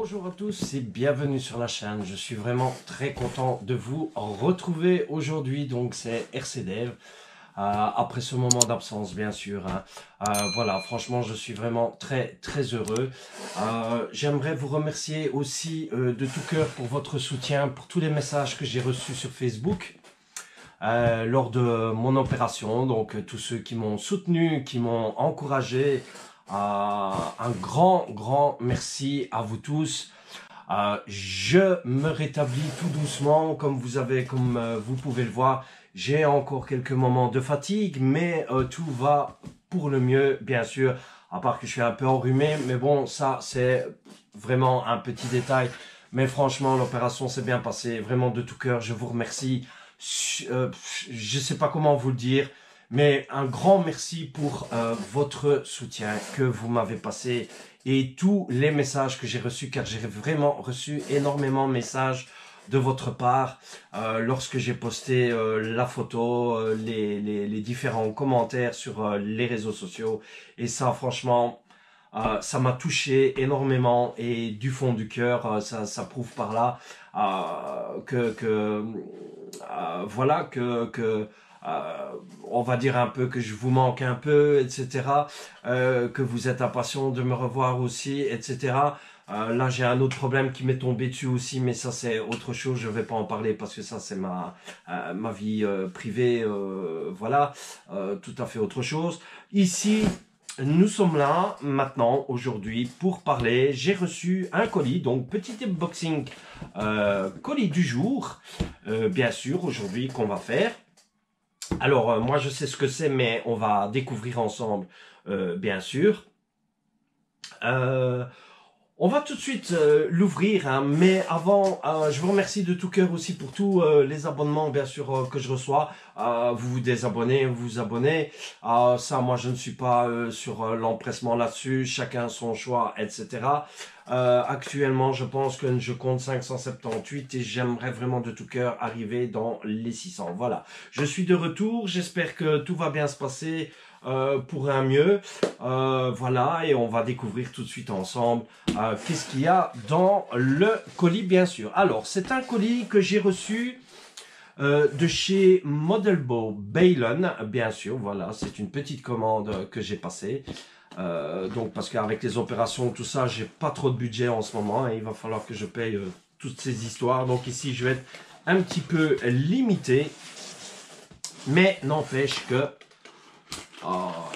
Bonjour à tous et bienvenue sur la chaîne. Je suis vraiment très content de vous retrouver aujourd'hui. Donc c'est RCDev. Après ce moment d'absence bien sûr. Voilà, franchement je suis vraiment très heureux. J'aimerais vous remercier aussi de tout cœur pour votre soutien, pour tous les messages que j'ai reçus sur Facebook. Lors de mon opération, donc tous ceux qui m'ont soutenu, qui m'ont encouragé, un grand merci à vous tous. Je me rétablis tout doucement, comme vous pouvez le voir. J'ai encore quelques moments de fatigue, mais tout va pour le mieux, bien sûr, à part que je suis un peu enrhumé, mais bon, ça c'est vraiment un petit détail. Mais franchement, l'opération s'est bien passée, vraiment de tout cœur, je vous remercie. Je sais pas comment vous le dire, mais un grand merci pour votre soutien que vous m'avez passé et tous les messages que j'ai reçus, car j'ai vraiment reçu énormément de messages de votre part lorsque j'ai posté la photo, les différents commentaires sur les réseaux sociaux. Et ça, franchement, ça m'a touché énormément et du fond du cœur, ça prouve par là voilà on va dire un peu que je vous manque un peu, etc. Que vous êtes impatient de me revoir aussi, etc. Là j'ai un autre problème qui m'est tombé dessus aussi, mais ça c'est autre chose, je vais pas en parler parce que ça c'est ma vie privée, voilà, tout à fait autre chose. Ici, nous sommes là maintenant aujourd'hui pour parler. J'ai reçu un colis, donc petit unboxing colis du jour, bien sûr aujourd'hui qu'on va faire. Alors moi je sais ce que c'est, mais on va découvrir ensemble, bien sûr. On va tout de suite l'ouvrir, hein, mais avant, je vous remercie de tout cœur aussi pour tous les abonnements, bien sûr, que je reçois. Vous vous désabonnez, vous vous abonnez. Ça, moi, je ne suis pas sur l'empressement là-dessus. Chacun son choix, etc. Actuellement, je pense que je compte 578 et j'aimerais vraiment de tout cœur arriver dans les 600. Voilà, je suis de retour. J'espère que tout va bien se passer pour un mieux. Voilà, et on va découvrir tout de suite ensemble qu'est-ce qu'il y a dans le colis, bien sûr. Alors, c'est un colis que j'ai reçu de chez Modelbow Baylon, bien sûr. Voilà, c'est une petite commande que j'ai passée. Donc, parce qu'avec les opérations, tout ça, j'ai pas trop de budget en ce moment. Et il va falloir que je paye toutes ces histoires. Donc ici, je vais être un petit peu limité. Mais n'empêche que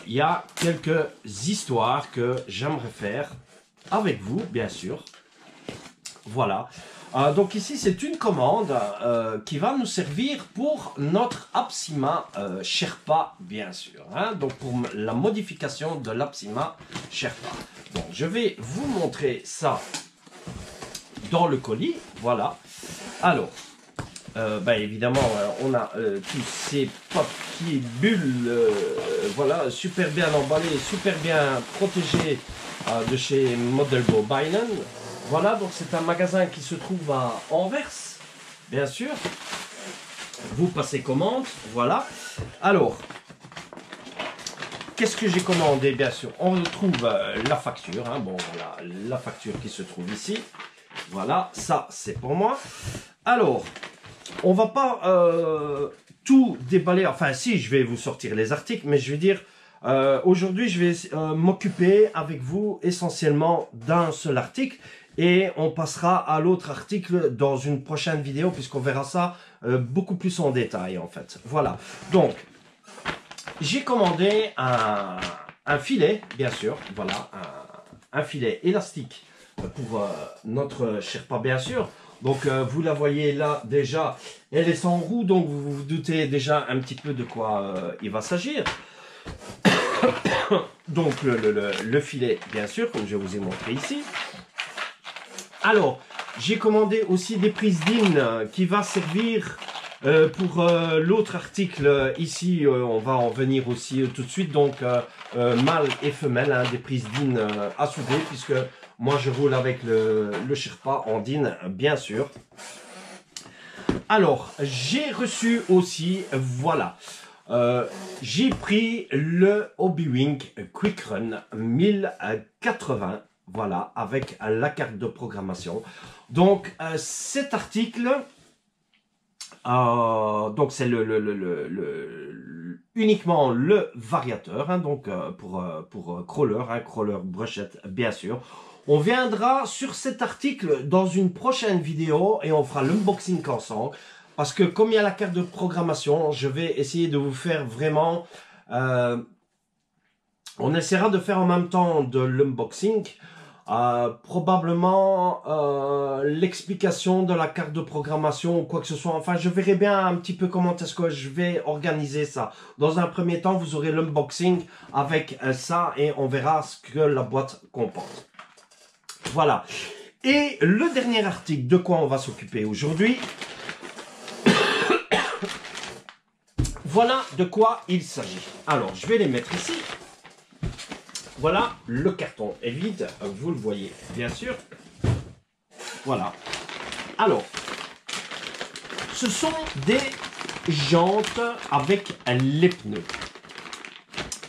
il y a quelques histoires que j'aimerais faire avec vous, bien sûr. Voilà. Donc ici, c'est une commande qui va nous servir pour notre Apsima Sherpa, bien sûr. Hein, donc pour la modification de l'Apsima Sherpa. Donc je vais vous montrer ça dans le colis. Voilà. Alors, évidemment, on a tous ces papiers bulles, voilà, super bien emballés, super bien protégés de chez Modelbow Baylon. Voilà, donc c'est un magasin qui se trouve à Anvers, bien sûr. Vous passez commande, voilà. Alors, qu'est-ce que j'ai commandé, bien sûr? On retrouve la facture, hein, bon, voilà, la facture qui se trouve ici. Voilà, ça, c'est pour moi. Alors, on va pas tout déballer, enfin si, je vais vous sortir les articles, mais je vais dire, aujourd'hui je vais m'occuper avec vous essentiellement d'un seul article et on passera à l'autre article dans une prochaine vidéo puisqu'on verra ça beaucoup plus en détail en fait. Voilà, donc j'ai commandé un filet, bien sûr, voilà, un filet élastique pour notre Sherpa, bien sûr. Donc vous la voyez là déjà, elle est sans roue, donc vous vous doutez déjà un petit peu de quoi il va s'agir. Donc le filet, bien sûr, comme je vous ai montré ici. Alors, j'ai commandé aussi des prises DIN qui va servir pour l'autre article ici. On va en venir aussi tout de suite. Donc mâle et femelle, hein, des prises DIN à souder, puisque moi, je roule avec le Sherpa en DIN, bien sûr. Alors, j'ai reçu aussi, voilà, j'ai pris le Hobby Wing Quick Run 1080. voilà, avec la carte de programmation. Donc, cet article, donc c'est uniquement le variateur, hein, donc pour crawler, hein, crawler brochette, bien sûr. On viendra sur cet article dans une prochaine vidéo et on fera l'unboxing ensemble. Parce que comme il y a la carte de programmation, je vais essayer de vous faire vraiment... on essaiera de faire en même temps de l'unboxing. Probablement l'explication de la carte de programmation ou quoi que ce soit. Enfin, je verrai bien un petit peu comment est-ce que je vais organiser ça. Dans un premier temps, vous aurez l'unboxing avec ça et on verra ce que la boîte comporte. Voilà. Et le dernier article, de quoi on va s'occuper aujourd'hui. Voilà de quoi il s'agit. Alors, je vais les mettre ici. Voilà, le carton est vide, vous le voyez bien sûr. Voilà. Alors, ce sont des jantes avec les pneus.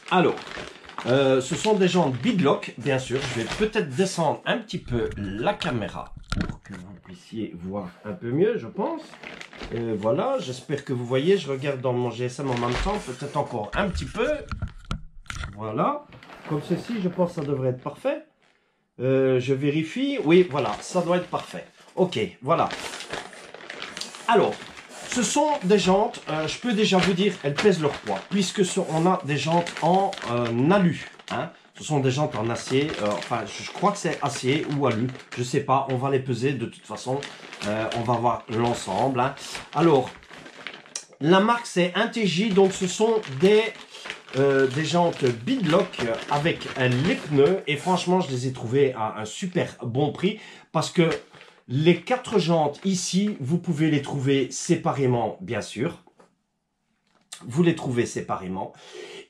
Alors, ce sont des jantes Beadlock, bien sûr. Je vais peut-être descendre un petit peu la caméra pour que vous puissiez voir un peu mieux, je pense. Voilà, j'espère que vous voyez. Je regarde dans mon GSM en même temps, peut-être encore un petit peu. Voilà. Comme ceci, je pense que ça devrait être parfait. Je vérifie. Oui, voilà, ça doit être parfait. Ok, voilà. Alors, ce sont des jantes, je peux déjà vous dire, elles pèsent leur poids. Puisque on a des jantes en alu. Hein. Ce sont des jantes en acier. Enfin, je crois que c'est acier ou alu. Je ne sais pas, on va les peser de toute façon. On va voir l'ensemble. Hein. Alors, la marque c'est NTJ. Donc, ce sont des jantes Beadlock avec les pneus et franchement je les ai trouvées à un super bon prix parce que les 4 jantes ici vous pouvez les trouver séparément bien sûr, vous les trouvez séparément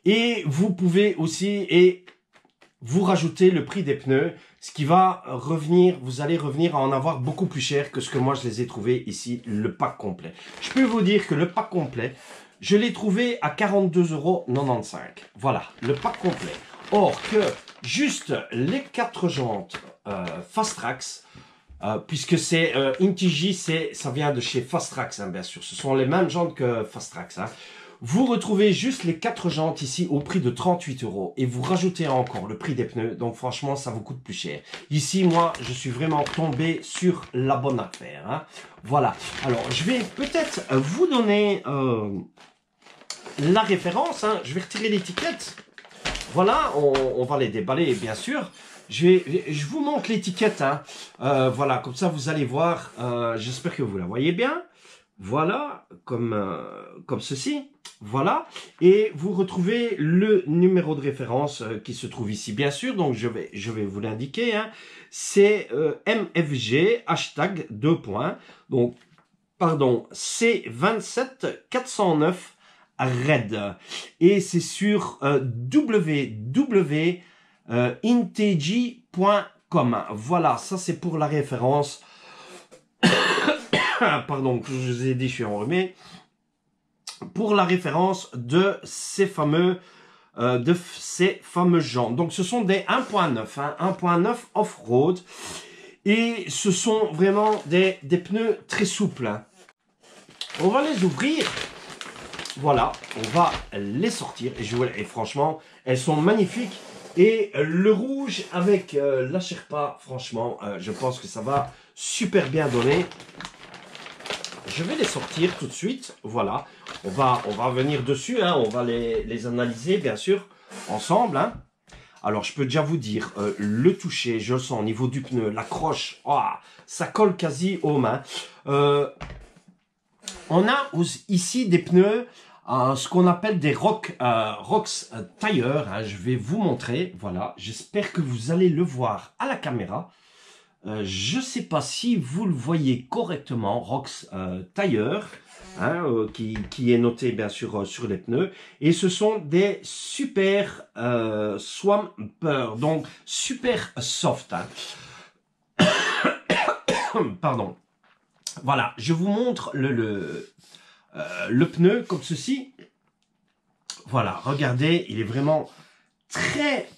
et vous pouvez aussi vous rajouter le prix des pneus, ce qui va revenir, vous allez revenir à en avoir beaucoup plus cher que ce que moi je les ai trouvés ici, le pack complet. Je peux vous dire que le pack complet, je l'ai trouvé à 42,95 €. Voilà, le pack complet. Or que juste les 4 jantes Fastrax, puisque c'est NTJ, ça vient de chez Fastrax, hein, bien sûr. Ce sont les mêmes jantes que Fastrax. Hein. Vous retrouvez juste les 4 jantes ici au prix de 38 € et vous rajoutez encore le prix des pneus. Donc franchement, ça vous coûte plus cher. Ici, moi, je suis vraiment tombé sur la bonne affaire. Hein. Voilà. Alors, je vais peut-être vous donner... la référence, hein, je vais retirer l'étiquette. Voilà, on va les déballer, bien sûr. Je vous montre l'étiquette. Hein. Voilà, comme ça, vous allez voir. J'espère que vous la voyez bien. Voilà, comme ceci. Voilà. Et vous retrouvez le numéro de référence qui se trouve ici, bien sûr. Donc, je vais vous l'indiquer. Hein. C'est MFG, hashtag 2 points. Donc, pardon, C27 409 Red et c'est sur www.intg.com. Voilà, ça c'est pour la référence. Pardon, je vous ai dit, je suis enrhumé. Pour la référence de ces fameux jantes. Donc ce sont des 1.9, hein, 1.9 off-road et ce sont vraiment des pneus très souples. Hein. On va les ouvrir. Voilà, on va les sortir et franchement, elles sont magnifiques. Et le rouge avec la Sherpa, franchement, je pense que ça va super bien donner. Je vais les sortir tout de suite. Voilà, on va venir dessus, hein, on va les analyser bien sûr ensemble. Hein. Alors, je peux déjà vous dire, le toucher, je le sens au niveau du pneu, la croche, oh, ça colle quasi aux mains. On a ici des pneus, ce qu'on appelle des Rocks Tire. Hein, je vais vous montrer. Voilà, j'espère que vous allez le voir à la caméra. Je ne sais pas si vous le voyez correctement, Rocks Tire, hein, qui est noté bien sûr sur les pneus. Et ce sont des super Swamper, donc super soft. Hein. Pardon. Voilà, je vous montre le pneu comme ceci. Voilà, regardez, il est vraiment très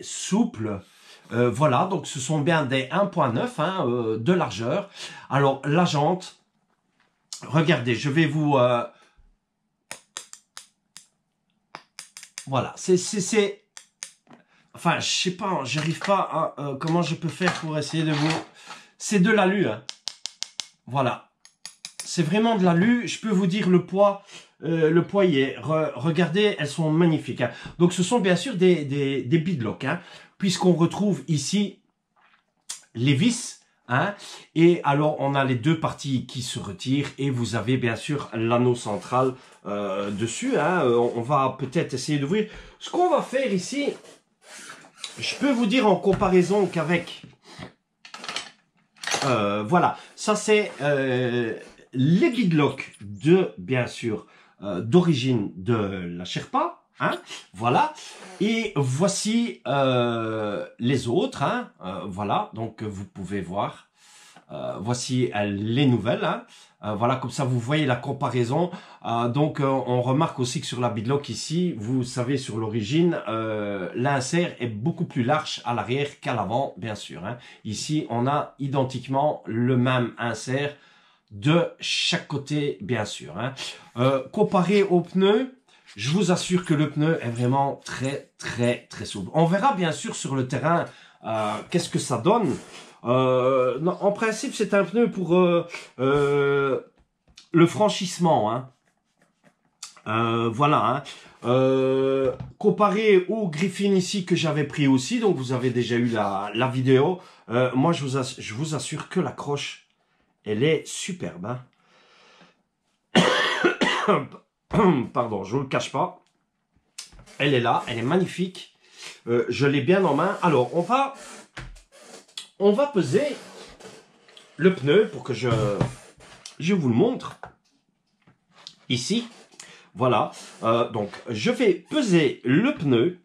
souple. Voilà, donc ce sont bien des 1.9 hein, de largeur. Alors la jante, regardez, je vais vous... voilà, c'est... Enfin, je sais pas, j'arrive pas à... comment je peux faire pour essayer de vous... C'est de l'alu, hein. Voilà. C'est vraiment de l'alu. Je peux vous dire le poids y est. Regardez, elles sont magnifiques. Hein. Donc, ce sont bien sûr des beadlocks, hein, puisqu'on retrouve ici les vis. Hein, et alors, on a les deux parties qui se retirent et vous avez bien sûr l'anneau central dessus. Hein. On va peut-être essayer d'ouvrir. Ce qu'on va faire ici, je peux vous dire en comparaison qu'avec... voilà, ça c'est les beadlocks de, bien sûr, d'origine de la Sherpa, hein, voilà, et voici les autres, hein, voilà, donc vous pouvez voir, voici les nouvelles, hein, voilà, comme ça vous voyez la comparaison. Donc on remarque aussi que sur la beadlock ici, vous savez sur l'origine, l'insert est beaucoup plus large à l'arrière qu'à l'avant, bien sûr. Hein. Ici on a identiquement le même insert de chaque côté, bien sûr. Hein. Comparé au pneu, je vous assure que le pneu est vraiment très souple. On verra bien sûr sur le terrain qu'est-ce que ça donne. Non, en principe, c'est un pneu pour le franchissement. Hein. Voilà. Hein. Comparé au Griffin ici que j'avais pris aussi, donc vous avez déjà eu la vidéo. Moi, je vous assure que la croche, elle est superbe. Hein. Pardon, je ne vous le cache pas. Elle est là, elle est magnifique. Je l'ai bien en main. Alors, on va peser le pneu pour que je vous le montre. Ici, voilà. Donc, je vais peser le pneu.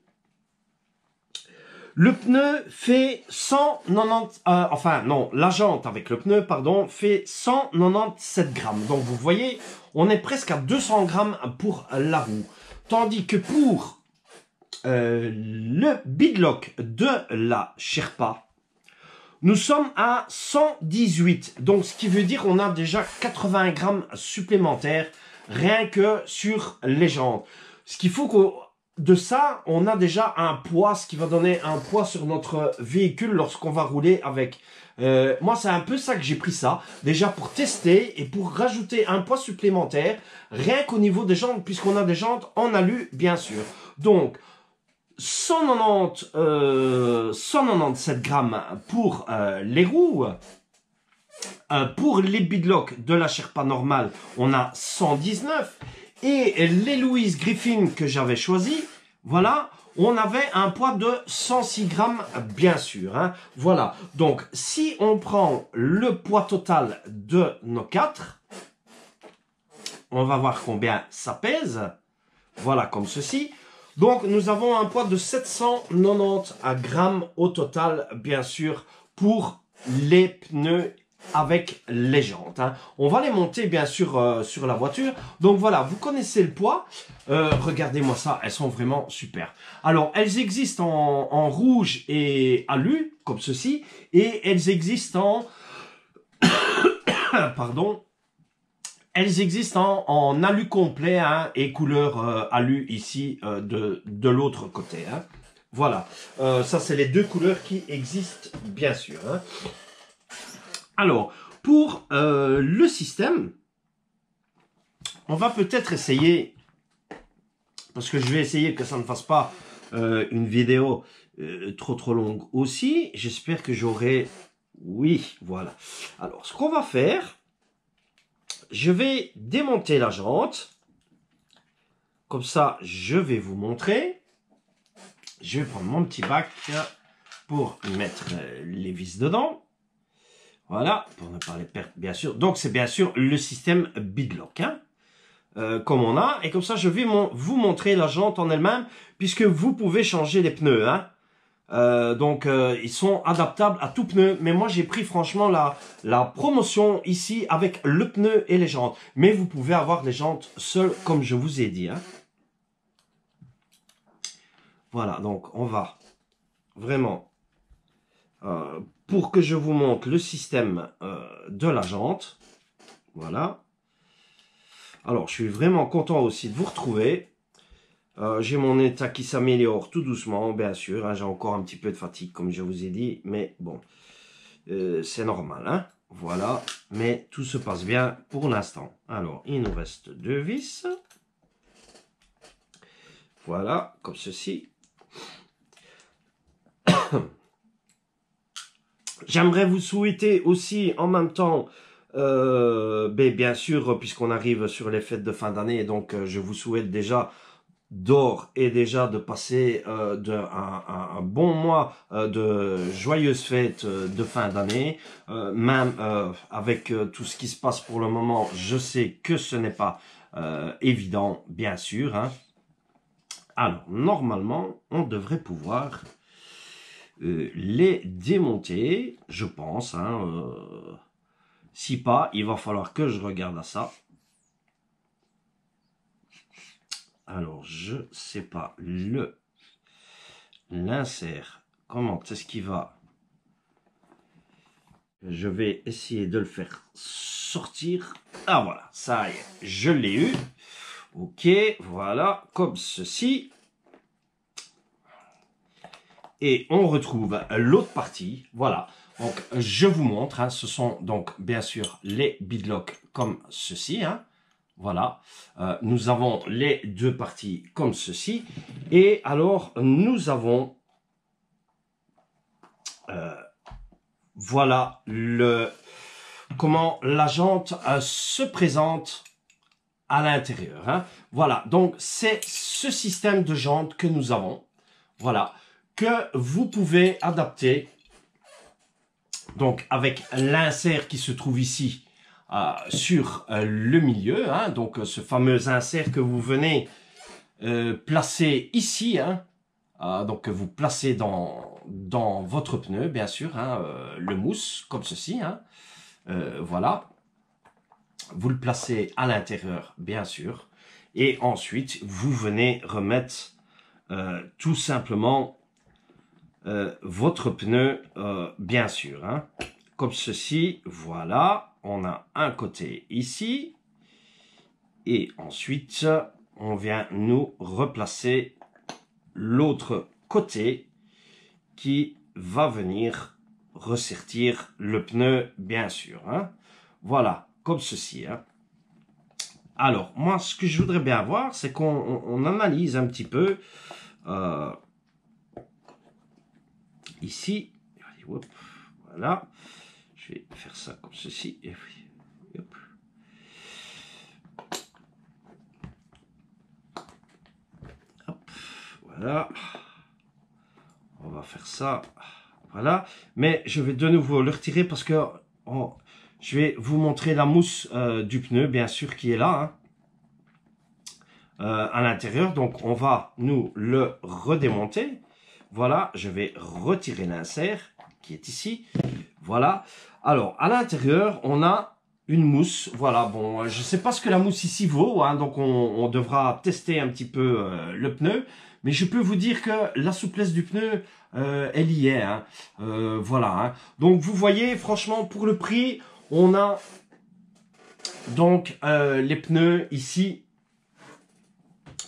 Le pneu fait 190... enfin, non, la jante avec le pneu, pardon, fait 197 grammes. Donc, vous voyez, on est presque à 200 grammes pour la roue. Tandis que pour le beadlock de la Sherpa, nous sommes à 118, donc ce qui veut dire qu'on a déjà 80 grammes supplémentaires rien que sur les jantes. Ce qu'il faut que de ça, on a déjà un poids, ce qui va donner un poids sur notre véhicule lorsqu'on va rouler avec. Moi, c'est un peu ça que j'ai pris ça, déjà pour tester et pour rajouter un poids supplémentaire, rien qu'au niveau des jantes, puisqu'on a des jantes en alu, bien sûr. Donc, 197 grammes pour les roues. Pour les beadlocks de la Sherpa normale, on a 119. Et les Louis Griffin que j'avais choisi, voilà, on avait un poids de 106 grammes, bien sûr. Hein. Voilà, donc si on prend le poids total de nos quatre, on va voir combien ça pèse. Voilà, comme ceci. Donc, nous avons un poids de 790 grammes au total, bien sûr, pour les pneus avec les jantes. Hein. On va les monter, bien sûr, sur la voiture. Donc, voilà, vous connaissez le poids. Regardez-moi ça, elles sont vraiment super. Alors, elles existent en rouge et alu, comme ceci. Et elles existent en... pardon. Elles existent en alu complet hein, et couleur alu ici de l'autre côté. Hein. Voilà, ça c'est les deux couleurs qui existent bien sûr. Hein. Alors, pour le système, on va peut-être essayer, parce que je vais essayer que ça ne fasse pas une vidéo trop longue aussi. J'espère que j'aurai... Oui, voilà. Alors, ce qu'on va faire... Je vais démonter la jante. Comme ça, je vais vous montrer. Je vais prendre mon petit bac pour mettre les vis dedans. Voilà, pour ne pas les perdre, bien sûr. Donc, c'est bien sûr le système beadlock, hein, comme on a. Et comme ça, je vais vous montrer la jante en elle-même, puisque vous pouvez changer les pneus, hein. Donc ils sont adaptables à tout pneu, mais moi j'ai pris franchement la promotion ici avec le pneu et les jantes, mais vous pouvez avoir les jantes seules comme je vous ai dit hein. Voilà, donc on va vraiment pour que je vous montre le système de la jante. Voilà. Alors, je suis vraiment content aussi de vous retrouver. J'ai mon état qui s'améliore tout doucement, bien sûr. Hein, j'ai encore un petit peu de fatigue, comme je vous ai dit. Mais bon, c'est normal. Hein, voilà. Mais tout se passe bien pour l'instant. Alors, il nous reste 2 vis. Voilà, comme ceci. J'aimerais vous souhaiter aussi en même temps, bien sûr, puisqu'on arrive sur les fêtes de fin d'année, donc je vous souhaite déjà d'or et déjà de passer un bon mois de joyeuses fêtes de fin d'année. Même avec tout ce qui se passe pour le moment, je sais que ce n'est pas évident, bien sûr. Hein. Alors, normalement, on devrait pouvoir les démonter, je pense. Hein, si pas, il va falloir que je regarde à ça. Alors, je sais pas l'insert. Comment est-ce qu'il va? Je vais essayer de le faire sortir. Ah voilà, ça y est, je l'ai eu. Ok, voilà, comme ceci. Et on retrouve l'autre partie. Voilà. Donc, je vous montre. Hein, ce sont donc, bien sûr, les beadlocks comme ceci. Hein. Voilà. Nous avons les 2 parties comme ceci. Et alors, nous avons... voilà comment la jante se présente à l'intérieur. Hein. Voilà. Donc, c'est ce système de jante que nous avons. Voilà. Que vous pouvez adapter, donc avec l'insert qui se trouve ici sur le milieu, hein, donc ce fameux insert que vous venez placer ici, hein, donc que vous placez dans votre pneu, bien sûr, hein, le mousse, comme ceci, hein, voilà, vous le placez à l'intérieur, bien sûr, et ensuite vous venez remettre tout simplement votre pneu, bien sûr, hein, comme ceci, voilà, on a un côté ici, et ensuite, on vient nous replacer l'autre côté qui va venir ressertir le pneu, bien sûr, hein, voilà, comme ceci, hein. Alors, moi, ce que je voudrais bien voir, c'est qu'on analyse un petit peu, ici, hop, voilà, je vais faire ça comme ceci, et hop. Hop, voilà, on va faire ça, voilà, mais je vais de nouveau le retirer parce que je vais vous montrer la mousse du pneu, bien sûr, qui est là, hein, à l'intérieur, donc on va nous le redémonter. Voilà, je vais retirer l'insert qui est ici. Voilà. Alors, à l'intérieur, on a une mousse. Voilà, bon, je ne sais pas ce que la mousse ici vaut. Hein, donc, on devra tester un petit peu le pneu. Mais je peux vous dire que la souplesse du pneu, elle y est. Hein, voilà. Hein. Donc, vous voyez, franchement, pour le prix, on a donc les pneus ici.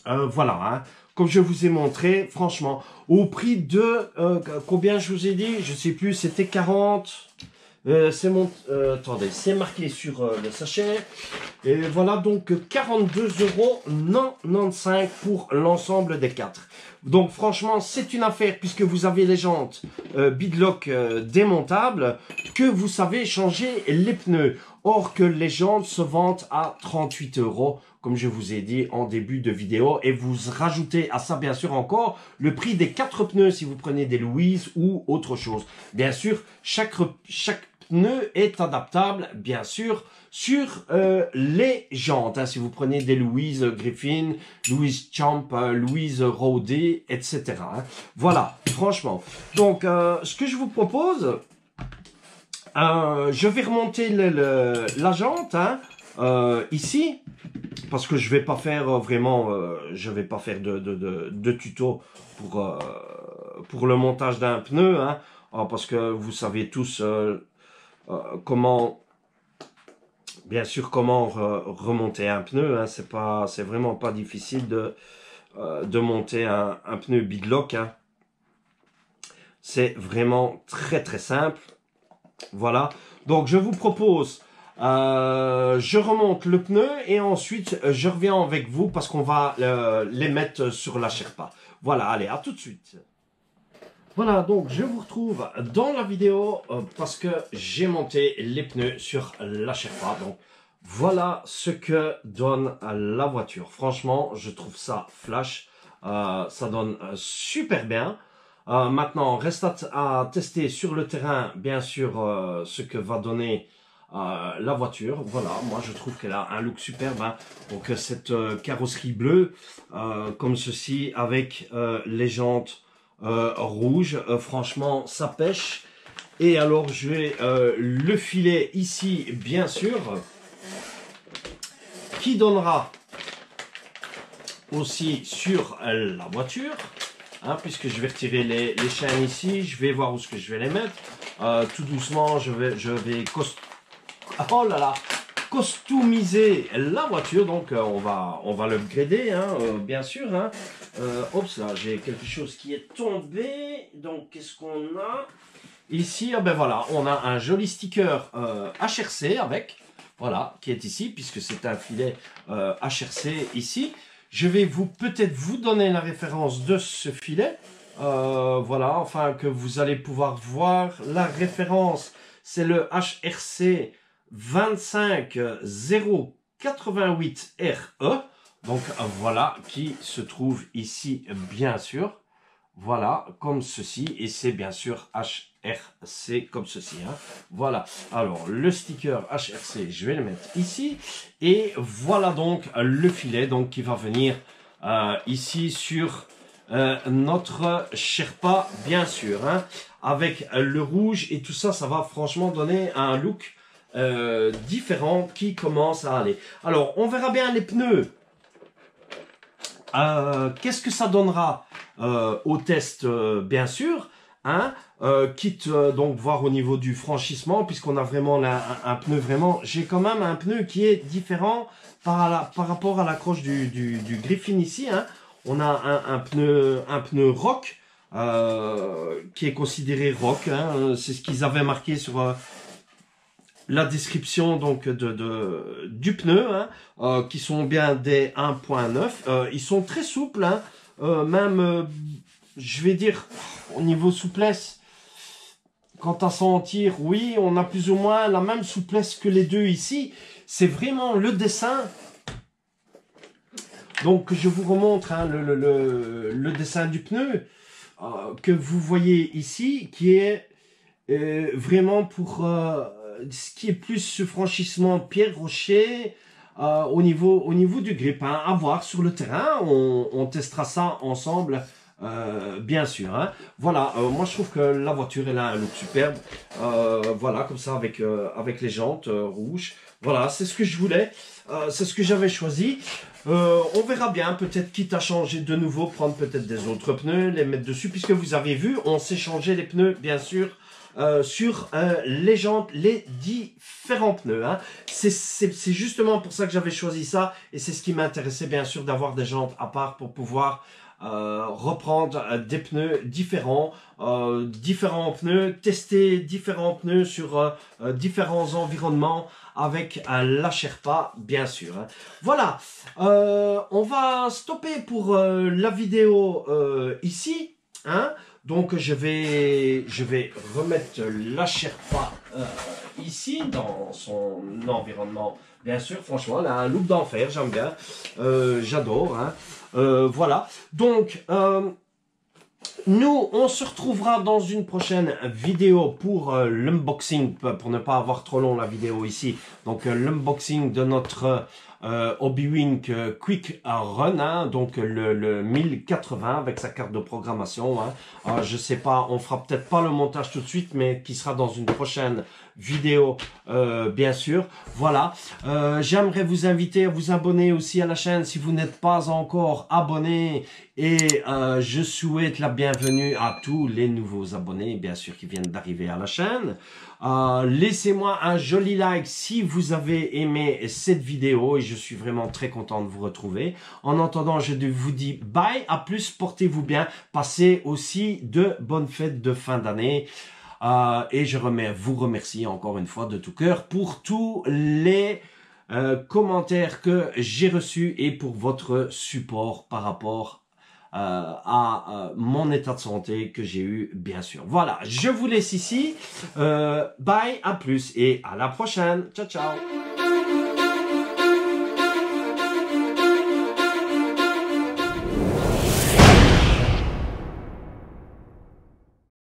Voilà. Hein. Comme je vous ai montré, franchement, au prix de, combien je vous ai dit, je sais plus, c'était 40, attendez, c'est marqué sur le sachet, et voilà, donc 42,95 € pour l'ensemble des 4. Donc franchement, c'est une affaire, puisque vous avez les jantes beadlock démontables, que vous savez changer les pneus. Or que les jantes se vendent à 38 €, comme je vous ai dit en début de vidéo. Et vous rajoutez à ça, bien sûr, encore le prix des 4 pneus si vous prenez des Louise ou autre chose. Bien sûr, chaque pneu est adaptable, bien sûr, sur les jantes. Hein, si vous prenez des Louise Griffin, Louise Champ, Louise Rodé, etc. Hein. Voilà, franchement. Donc, ce que je vous propose... je vais remonter la jante, hein, ici, parce que je vais pas faire vraiment, je vais pas faire de tuto pour le montage d'un pneu, hein. parce que vous savez tous comment, bien sûr, comment remonter un pneu. Hein. C'est vraiment pas difficile de monter un pneu Biglock. Hein. C'est vraiment très très simple. Voilà. Donc je vous propose, je remonte le pneu et ensuite je reviens avec vous parce qu'on va les mettre sur la Sherpa. Voilà, allez, à tout de suite. Voilà, donc je vous retrouve dans la vidéo parce que j'ai monté les pneus sur la Sherpa. Donc voilà ce que donne la voiture. Franchement, je trouve ça flash. Ça donne super bien. Maintenant, reste à tester sur le terrain, bien sûr, ce que va donner la voiture. Voilà, moi je trouve qu'elle a un look superbe. Hein. Donc cette carrosserie bleue, comme ceci, avec les jantes rouges, franchement, ça pêche. Et alors, je vais le filet ici, bien sûr, qui donnera aussi sur la voiture. Hein, puisque je vais retirer les chaînes ici, je vais voir où est-ce que je vais les mettre. Tout doucement, je vais customiser la voiture. Donc, on va l'upgrader, hein, bien sûr. Hein. Oups, là, j'ai quelque chose qui est tombé. Donc, qu'est-ce qu'on a ici? Ben voilà, on a un joli sticker HRC avec, voilà, qui est ici, puisque c'est un filet HRC ici. Je vais peut-être vous donner la référence de ce filet. Voilà, enfin que vous allez pouvoir voir. La référence, c'est le HRC 25088RE. Donc voilà, qui se trouve ici, bien sûr. Voilà, comme ceci. Et c'est bien sûr HRC comme ceci. Hein. Voilà. Alors, le sticker HRC, je vais le mettre ici. Et voilà donc le filet donc, qui va venir ici sur notre Sherpa, bien sûr. Hein, avec le rouge et tout ça, ça va franchement donner un look différent qui commence à aller. Alors, on verra bien les pneus. Qu'est-ce que ça donnera au test, bien sûr, hein, quitte donc voir au niveau du franchissement, puisqu'on a vraiment un pneu vraiment, j'ai quand même un pneu qui est différent par rapport à l'accroche du Griffin ici, hein. On a un pneu rock, qui est considéré rock, hein, c'est ce qu'ils avaient marqué sur la description donc du pneu, hein, qui sont bien des 1.9. Ils sont très souples, hein, même, je vais dire, au niveau souplesse, quant à sentir, oui, on a plus ou moins la même souplesse que les deux ici. C'est vraiment le dessin. Donc, je vous remontre hein, le dessin du pneu que vous voyez ici, qui est vraiment pour ce qui est plus ce franchissement pierre-rocher au niveau du grip. Hein. À voir sur le terrain, on testera ça ensemble, bien sûr. Hein. Voilà, moi je trouve que la voiture elle a un look superbe. Voilà, comme ça avec les jantes rouges. Voilà, c'est ce que je voulais, c'est ce que j'avais choisi. On verra bien, peut-être quitte à changer de nouveau, prendre peut-être des autres pneus, les mettre dessus, puisque vous avez vu, on s'est changé les pneus, bien sûr, sur les jantes, les différents pneus. Hein. C'est justement pour ça que j'avais choisi ça, et c'est ce qui m'intéressait, bien sûr, d'avoir des jantes à part pour pouvoir reprendre des pneus différents, tester différents pneus sur différents environnements, avec la Sherpa, bien sûr. Hein. Voilà, on va stopper pour la vidéo ici. Hein. Donc, je vais remettre la Sherpa ici, dans son environnement. Bien sûr, franchement, elle a un look d'enfer, j'aime bien. J'adore. Hein. Voilà. Donc, nous, on se retrouvera dans une prochaine vidéo pour l'unboxing, pour ne pas avoir trop long la vidéo ici. Donc, l'unboxing de notre Hobby-Wink Quick Run, hein, donc le 1080 avec sa carte de programmation. Hein. Je sais pas, on fera peut-être pas le montage tout de suite, mais qui sera dans une prochaine vidéo, bien sûr. Voilà, j'aimerais vous inviter à vous abonner aussi à la chaîne si vous n'êtes pas encore abonné, et je souhaite la bienvenue à tous les nouveaux abonnés, bien sûr, qui viennent d'arriver à la chaîne. Laissez-moi un joli like si vous avez aimé cette vidéo, et je suis vraiment très content de vous retrouver. En attendant, je vous dis bye, à plus, portez-vous bien, passez aussi de bonnes fêtes de fin d'année. Et je vous remercie encore une fois de tout cœur pour tous les commentaires que j'ai reçus et pour votre support par rapport à mon état de santé que j'ai eu, bien sûr. Voilà, je vous laisse ici. Bye, à plus et à la prochaine. Ciao, ciao.